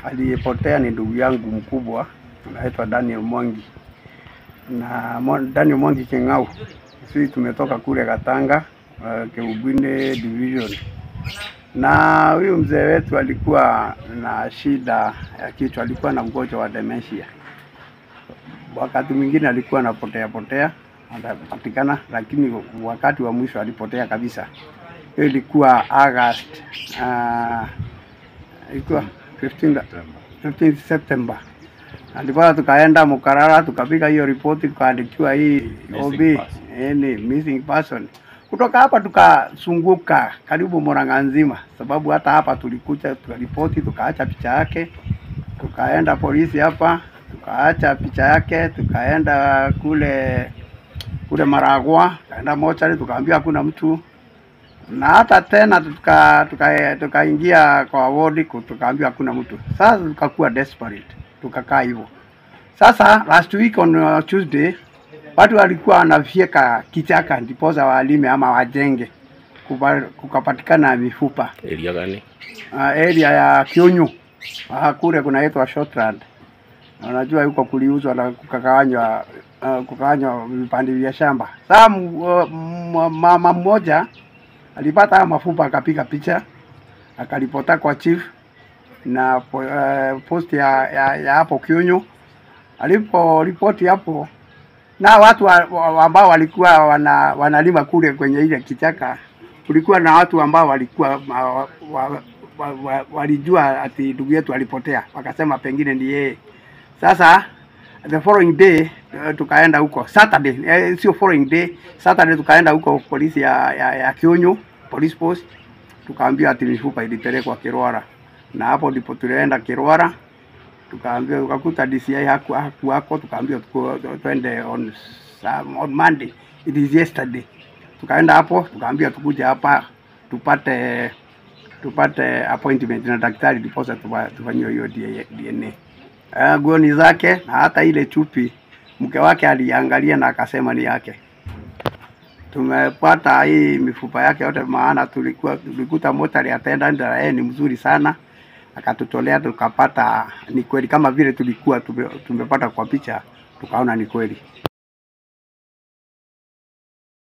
Aliyepotea ni ndugu yangu mkubwa anaitwa Daniel Mwangi. Na Daniel Mwangi Keng'au. Sisi tumetoka kule Gatanga, Keubwine division. Na huyu mzee wetu alikuwa na shida ya kichwa, alikuwa na ugonjwa wa dementia. Wakati mwingine alikuwa anapotea, anapatikana, lakini wakati wa mwisho alipotea kabisa. Hiyo ilikuwa August, ilikuwa 15 September. Ndipo tukaenda Mukarara, tukapiga hiyo ripoti, tukaandikiwa hii OB, missing person. Kutoka hapa tukasunguka karibu Murang'a nzima, sababu hata hapa tulikuja tukaripoti, tukaacha picha yake. Tukaenda polisi hapa, tukaacha picha yake, tukaenda kule Maragwa, tukaenda mochari, tukaambiwa hakuna mtu. Na hata tena tukaingia kwa ward, tukaambiwa hakuna mtu. Sasa tukakuwa desperate, tukakaa hivyo. Sasa last week on Tuesday, watu walikuwa wanafyeka kichaka ndiposa walime ama wajenge, kukapatikana mifupa. Area gani? Area ya Kionyo. Kule kunaitwa Shortland. Unajua yuko kuliuzwa na kukagawanywa vipande vya shamba. Sasa mama mmoja alipata mafupa, akapiga picha, akalipota kwa chief na post ya hapo Kionyo. Aliporipoti hapo, na watu ambao walikuwa wanalima kule kwenye ile kichaka, kulikuwa na watu ambao walikuwa walijua ati ndugu yetu alipotea, wakasema pengine ni yeye. Sasa the following day tukaenda huko Saturday, sio following day, Saturday tukaenda huko polisi ya Kionyo police post, tukaambiwa ati mifupa ilipelekwa Kirwara. Na hapo ndipo tulienda Kirwara, tukaambiwa, tukakuta DCI hakuwako, tukaambiwa twende on Monday, it is yesterday. Tukaenda hapo, tukaambiwa tukuje hapa tupate appointment na daktari ndiposa tufanywe hiyo DNA. Goni zake na hata ile chupi mke wake aliangalia na akasema ni yake. Tumepata hii mifupa yake yote, maana tulikuta mortuary attendant ni mzuri sana, akatutolea, tukapata ni kweli kama vile tulikuwa tumepata kwa picha, tukaona ni kweli.